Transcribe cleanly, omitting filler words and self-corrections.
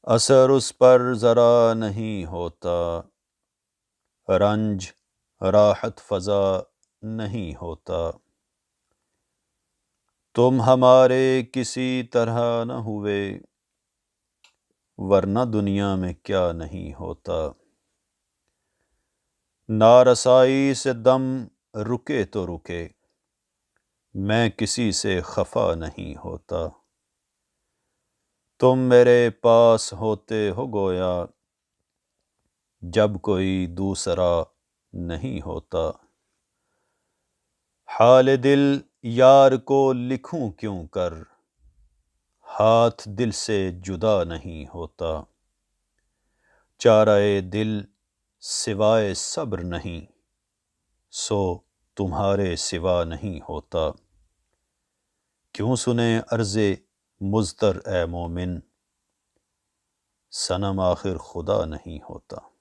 اثر اس پر ذرا نہیں ہوتا، رنج راحت فضا نہیں ہوتا۔ تم ہمارے کسی طرح نہ ہوئے، ورنہ دنیا میں کیا نہیں ہوتا۔ نارسائی سے دم رکے تو رکے، میں کسی سے خفا نہیں ہوتا۔ تم میرے پاس ہوتے ہو گویا، جب کوئی دوسرا نہیں ہوتا۔ حال دل یار کو لکھوں کیوں کر، ہاتھ دل سے جدا نہیں ہوتا۔ چارہ دل سوائے صبر نہیں، سو تمہارے سوا نہیں ہوتا۔ کیوں سنے عرض مضطر اے مومن، صنم آخر خدا نہیں ہوتا۔